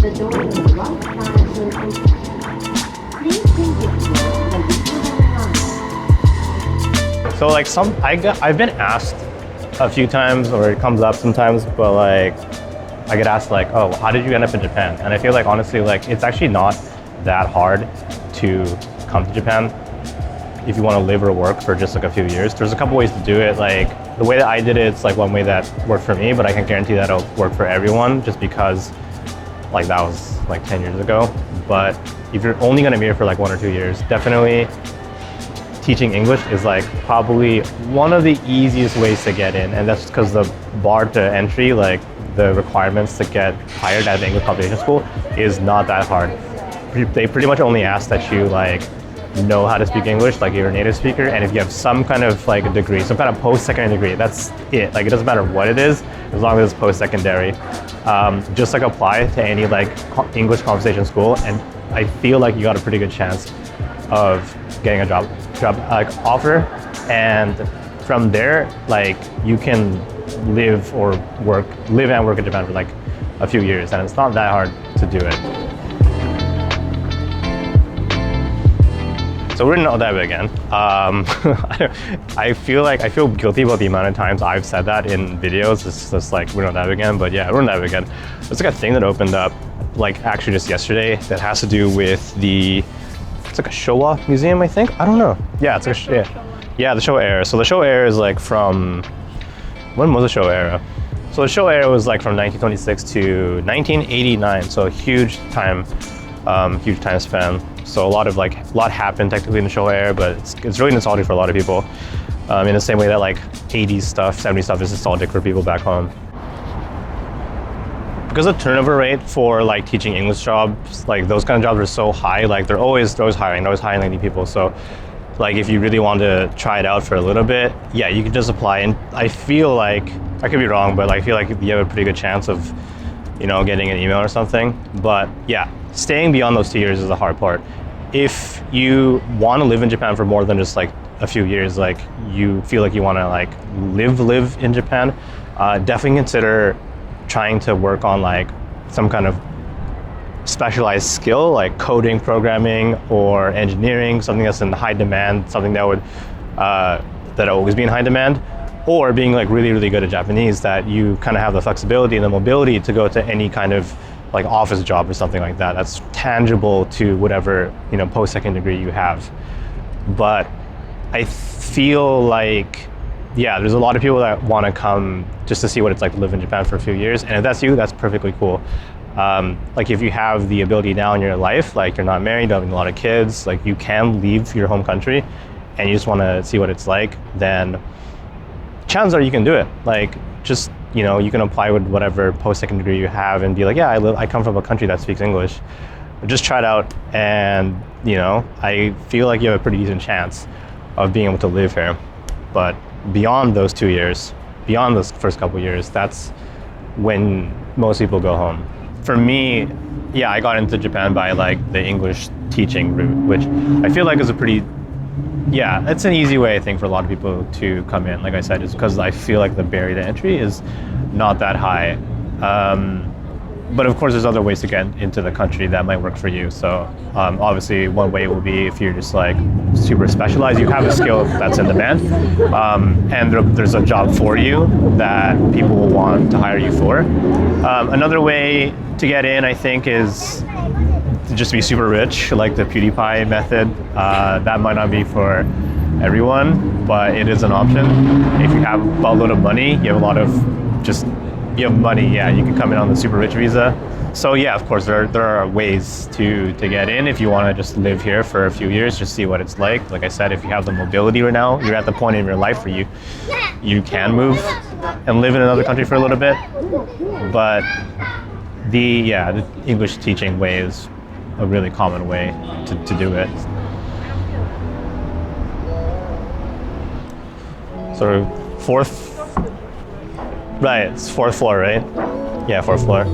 The door is right side will open. Please think it through when you line. So like I've been asked a few times, or it comes up sometimes, but like I get asked like, oh, how did you end up in Japan? And I feel like honestly, like it's actually not that hard to come to Japan if you want to live or work for just like a few years. There's a couple ways to do it. Like the way that I did it, it's like one way that worked for me, but I can't guarantee that it'll work for everyone just because like that was like 10 years ago. But if you're only gonna be here for like 1 or 2 years, definitely teaching English is like probably one of the easiest ways to get in. And that's because the bar to entry, like the requirements to get hired at the English Conversation School is not that hard. They pretty much only ask that you like know how to speak English, like you're a native speaker, and if you have some kind of like a degree, some kind of post-secondary degree, that's it. Like it doesn't matter what it is, as long as it's post-secondary. Just like apply to any like English conversation school, and I feel like you got a pretty good chance of getting a job like offer, and from there, like you can live and work in Japan for like a few years, and it's not that hard to do it. So we're in Odaiba again. I feel guilty about the amount of times I've said that in videos. It's just like we're in Odaiba again, but yeah, we're in Odaiba again. There's like a thing that opened up, like actually just yesterday, that has to do with it's like a Showa museum, I think. I don't know. Yeah, it's like yeah, the Showa era. So the Showa era is like from, when was the Showa era? So the Showa era was like from 1926 to 1989. So a huge time span. So a lot happened technically in the Showa era, but it's really nostalgic for a lot of people. In the same way that like 80s stuff, 70s stuff is nostalgic for people back home. Because the turnover rate for like teaching English jobs, like those kind of jobs are so high, like they're always hiring new people. So like if you really want to try it out for a little bit, yeah, you can just apply. And I feel like, I could be wrong, but I feel like you have a pretty good chance of, you know, getting an email or something. But yeah, staying beyond those 2 years is the hard part. If you want to live in Japan for more than just like a few years, like you feel like you want to like live in Japan, definitely consider trying to work on like some kind of specialized skill, like coding, programming, or engineering, something that's in high demand, something that would that always be in high demand, or being like really good at Japanese, that you kind of have the flexibility and the mobility to go to any kind of like office job or something like that that's tangible to whatever, you know, post-second degree you have. But I feel like, yeah, there's a lot of people that want to come just to see what it's like to live in Japan for a few years, and if that's you, that's perfectly cool. Like if you have the ability now in your life, like you're not married, don't have a lot of kids, like you can leave your home country and you just want to see what it's like, then chances are you can do it. Like just, you know, you can apply with whatever post-second degree you have and be like, yeah, I come from a country that speaks English. Just try it out, and you know, I feel like you have a pretty decent chance of being able to live here. But beyond those 2 years, beyond those first couple years, that's when most people go home. For me, yeah, I got into Japan by like the English teaching route, which I feel like is a pretty, yeah, it's an easy way, I think, for a lot of people to come in. Like I said, it's because I feel like the barrier to entry is not that high. But of course, there's other ways to get into the country that might work for you. So obviously, one way will be if you're just like super specialized, you have a skill that's in demand, and there's a job for you that people will want to hire you for. Another way to get in, I think, is to just be super rich, like the PewDiePie method. That might not be for everyone, but it is an option. If you have a lot of money, you have money, yeah, you can come in on the super rich visa. So yeah, of course, there are ways to get in if you want to just live here for a few years, just see what it's like. Like I said, if you have the mobility right now, you're at the point in your life where you can move and live in another country for a little bit. But the English teaching way is a really common way to do it. So right, it's 4th floor, right? Yeah, 4th floor.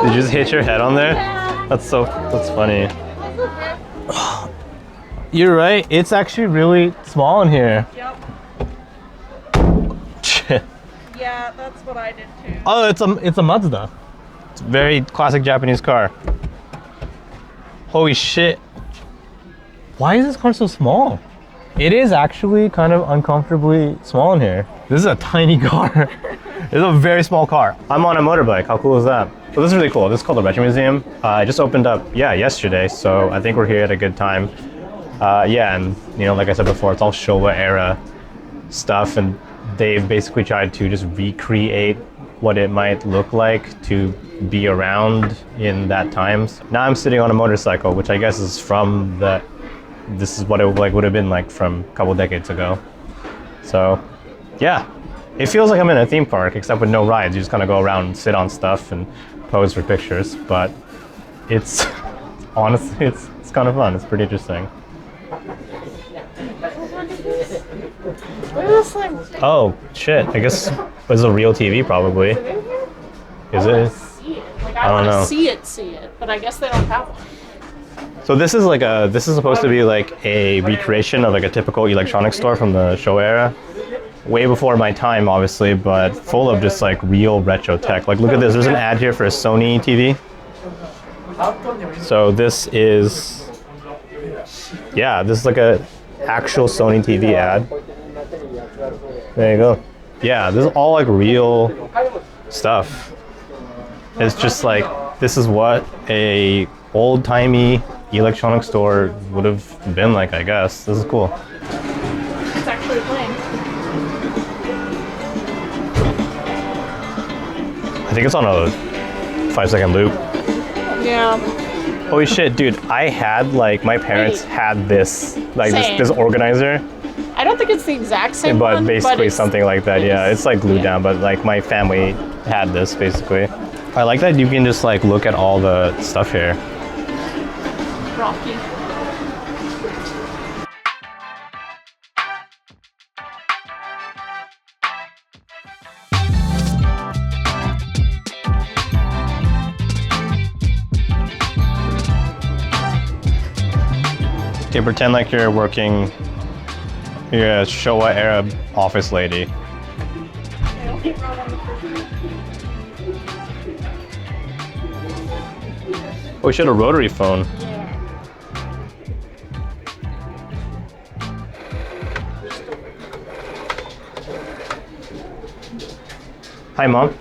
Did you just hit your head on there? That's funny. You're right. It's actually really small in here. Yep. Yeah, that's what I did too. Oh, it's a Mazda. It's a very classic Japanese car. Holy shit. Why is this car so small? It is actually kind of uncomfortably small in here. This is a tiny car. It's a very small car. I'm on a motorbike. How cool is that? So this is really cool. This is called the Retro Museum. It just opened up, yesterday. So I think we're here at a good time. And like I said before, it's all Showa era stuff, and they've basically tried to just recreate what it might look like to be around in that times. Now I'm sitting on a motorcycle, which I guess is from this is what it would have been like from a couple decades ago. So yeah, it feels like I'm in a theme park, except with no rides. You just kind of go around and sit on stuff and pose for pictures, but it's honestly, it's kind of fun. It's pretty interesting. What is this thing? Oh shit! I guess it's a real TV, probably. Is it? See it. Like, I don't want know. to see it, but I guess they don't have one. So this is supposed to be like a recreation of like a typical electronics store from the Showa era. Way before my time, obviously, but full of just like real retro tech. Like, look at this. There's an ad here for a Sony TV. So this is like a actual Sony TV ad. There you go. Yeah, this is all like real stuff. It's just like, this is what a old-timey electronic store would have been like, I guess. This is cool. It's actually playing. I think it's on a 5-second loop. Yeah. Holy shit, dude, I had like, my parents had this, like this organizer. I don't think it's the exact same But one, basically it's something like that, yeah. It's like glued down, but like my family had this basically. I like that you can just like look at all the stuff here. rocky. Okay, pretend like you're working, you're a Showa era office lady. Oh shit, a rotary phone. Hi, Mom.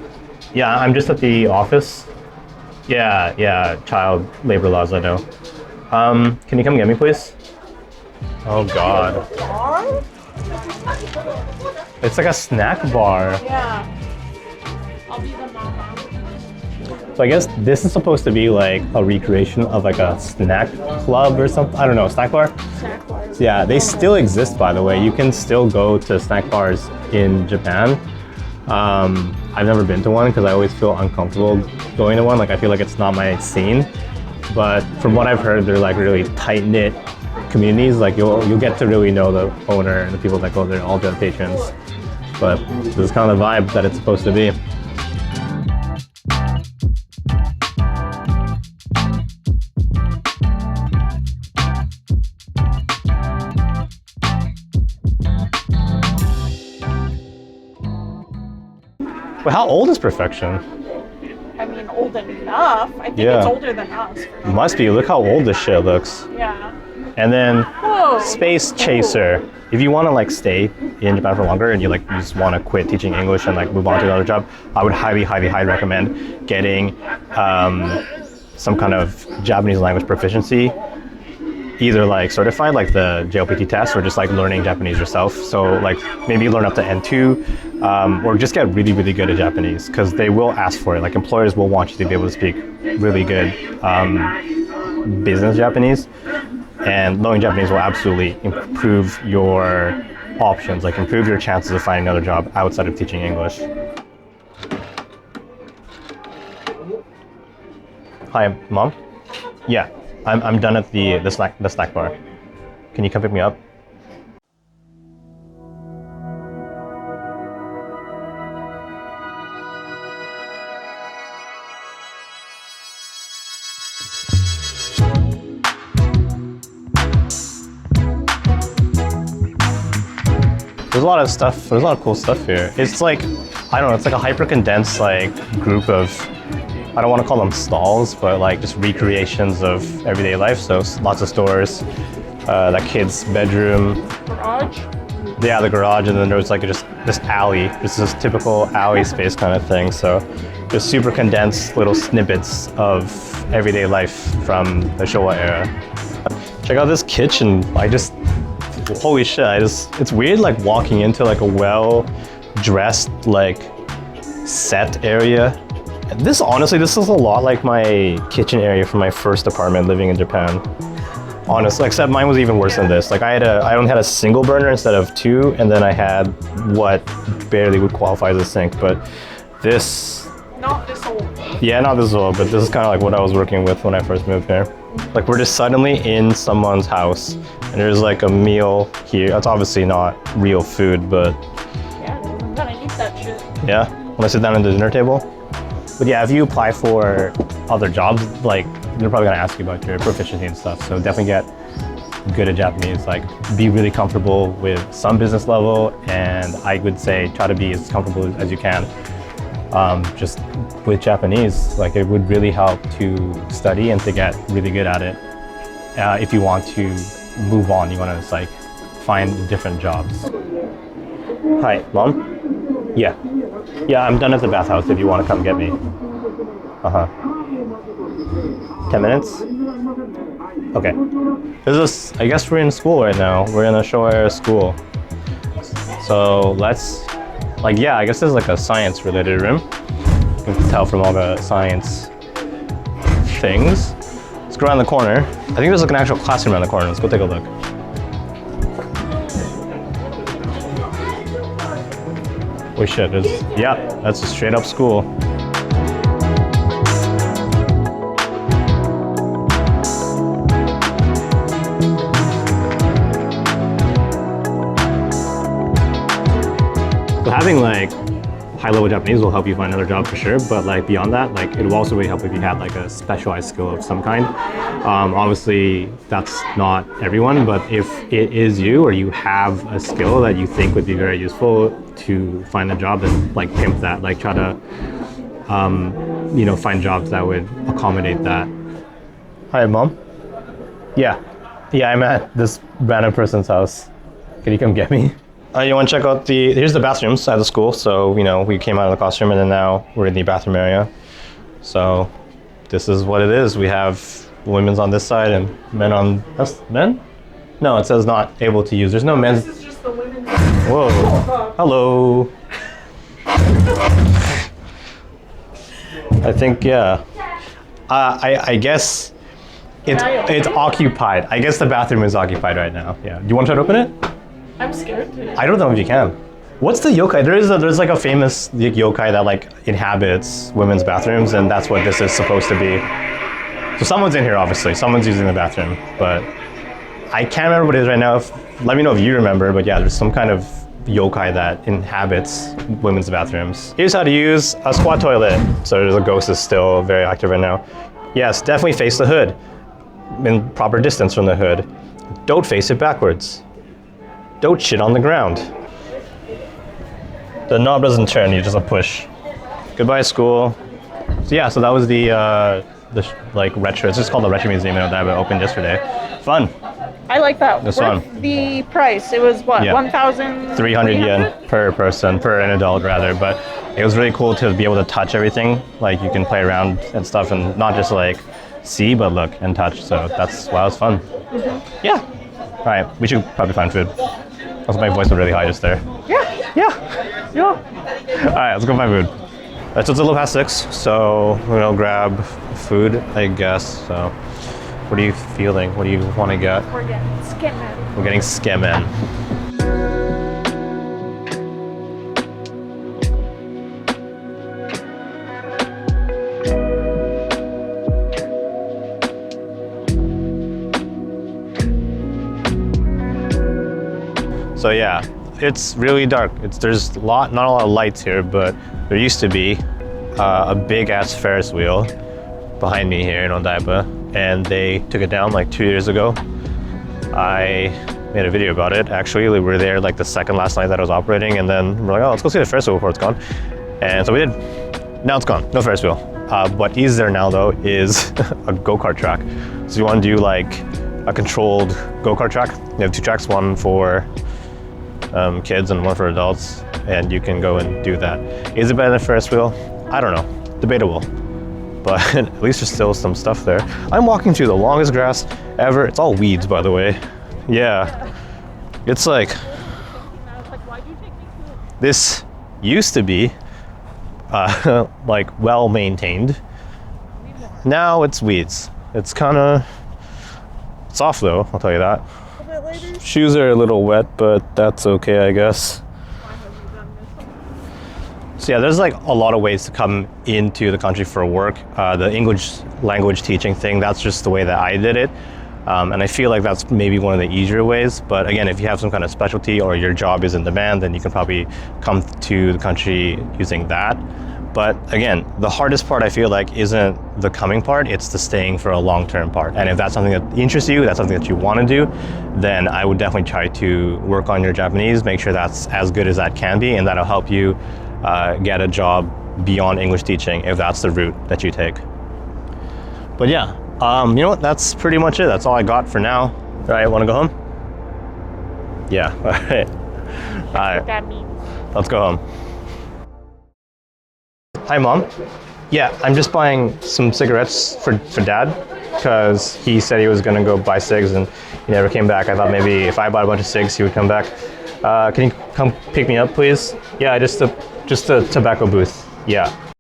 Yeah, I'm just at the office. Yeah, child labor laws, I know. Can you come get me, please? Oh God. It's like a snack bar. Yeah. I'll be the mama. So I guess this is supposed to be like a recreation of like a snack club or something. I don't know, snack bar? Snack bars. Yeah, they still exist, by the way. You can still go to snack bars in Japan. I've never been to one because I always feel uncomfortable going to one. Like, I feel like it's not my scene. But from what I've heard, they're like really tight-knit communities. Like, you'll get to really know the owner and the people that go there, all the patrons. But this is kind of the vibe that it's supposed to be. But how old is Perfection? I mean, old enough. I think it's older than us. Must be. Look how old this shit looks. Yeah. And then Whoa. Space Chaser. If you want to like stay in Japan for longer and you just want to quit teaching English and like move on to another job, I would highly recommend getting some kind of Japanese language proficiency, either like certified, like the JLPT test, or just like learning Japanese yourself. So like maybe learn up to N2, or just get really, really good at Japanese, because they will ask for it. Like, employers will want you to be able to speak really good business Japanese, and knowing Japanese will absolutely improve your options, like improve your chances of finding another job outside of teaching English. Hi, Mom? Yeah. I'm done at the snack bar. Can you come pick me up? a lot of stuff. There's a lot of cool stuff here. It's like, I don't know, it's like a hyper condensed like group of, I don't want to call them stalls, but like just recreations of everyday life. So lots of stores, that kid's bedroom. Garage? Yeah, the garage, and then there was like just this alley. This is typical alley space kind of thing. So just super condensed little snippets of everyday life from the Showa era. Check out this kitchen. Holy shit, it's weird like walking into like a well-dressed like set area. This is a lot like my kitchen area from my first apartment living in Japan. Honestly, except mine was even worse than this. Like I only had a single burner instead of two, and then I had what barely would qualify as a sink. But this, Not this old. yeah, not this old, but this is kind of like what I was working with when I first moved here. Like we're just suddenly in someone's house, and there's like a meal here. That's obviously not real food, but Yeah, I'm gonna eat that shit. yeah, when I sit down at the dinner table. But yeah, if you apply for other jobs, like they're probably gonna ask you about your proficiency and stuff. So definitely get good at Japanese. Like be really comfortable with some business level, and I would say try to be as comfortable as you can. Just with Japanese, like it would really help to study and to get really good at it. If you want to move on, you want to like find different jobs. Hi, Mom? Yeah. Yeah, I'm done at the bathhouse if you want to come get me. 10 minutes? Okay. I guess we're in school right now. We're in a Showa era school. So I guess there's like a science related room. You can tell from all the science things. Let's go around the corner. I think there's like an actual classroom around the corner. Let's go take a look. Oh shit, that's a straight up school. So having like high-level Japanese will help you find another job for sure, but like beyond that, like it will also really help if you have like a specialized skill of some kind. Obviously, that's not everyone, but if it is you or you have a skill that you think would be very useful to find a job, then like pimp that. Like try to, find jobs that would accommodate that. Hi, Mom. Yeah, I'm at this random person's house. Can you come get me? You want to check out here's the bathrooms at the school. So, we came out of the classroom and then now we're in the bathroom area. So this is what it is. We have women's on this side and men on, that's men? No, it says not able to use. There's no men's. This is just the women's. Whoa, hello. I think, yeah. I guess it's occupied. I guess the bathroom is occupied right now. Yeah. Do you want to try to open it? I'm scared. I don't know if you can. What's the yokai? There's like a famous yokai that like inhabits women's bathrooms, and that's what this is supposed to be. So someone's in here, obviously. Someone's using the bathroom, but I can't remember what it is right now. Let me know if you remember, but yeah, there's some kind of yokai that inhabits women's bathrooms. Here's how to use a squat toilet. So the ghost is still very active right now. Yes, definitely face the hood in proper distance from the hood. Don't face it backwards. Don't shit on the ground. The knob doesn't turn, you just a push. Goodbye, school. So yeah, so that was the retro. It's just called the Retro Museum in Odaiba. Opened yesterday. Fun. I like that. This Worth one. The price. It was what? Yeah. 1,300 yen per person, per an adult rather. But it was really cool to be able to touch everything. Like you can play around and stuff, and not just like see, but look and touch. So that's why it was fun. Mm-hmm. Yeah. All right, we should probably find food. Also, my voice was really high just there. Yeah. All right, let's go find food. So it's a little past 6, so we're gonna grab food, I guess. So, what are you feeling? What do you want to get? We're getting skimming. We're getting skimming. So yeah, it's really dark. There's not a lot of lights here, but there used to be a big ass Ferris wheel behind me here in Odaiba, and they took it down like 2 years ago. I made a video about it. Actually, we were there like the second last night that it was operating, and then we're like, oh, let's go see the Ferris wheel before it's gone. And so we did. Now it's gone, no Ferris wheel. What is there now though is a go-kart track. So you want to do like a controlled go-kart track. You have 2 tracks, one for kids and one for adults, and you can go and do that. Is it better than Ferris wheel? I don't know, debatable. But at least there's still some stuff there. I'm walking through the longest grass ever. It's all weeds, by the way. Yeah. It's like, this used to be like well maintained. Now it's weeds. It's kind of soft though, I'll tell you that. Shoes are a little wet, but that's okay, I guess. So yeah, there's like a lot of ways to come into the country for work. The English language teaching thing, that's just the way that I did it. And I feel like that's maybe one of the easier ways. But again, if you have some kind of specialty or your job is in demand, then you can probably come to the country using that. But again, the hardest part I feel like isn't the coming part, it's the staying for a long-term part. And if that's something that interests you, that's something that you want to do, then I would definitely try to work on your Japanese, make sure that's as good as that can be, and that'll help you get a job beyond English teaching if that's the route that you take. But yeah, you know what, that's pretty much it. That's all I got for now. All right, want to go home? Yeah, all right. All right. What that means. Let's go home. Hi, Mom. Yeah, I'm just buying some cigarettes for Dad because he said he was going to go buy cigs and he never came back. I thought maybe if I bought a bunch of cigs, he would come back. Can you come pick me up, please? Yeah, just the tobacco booth. Yeah.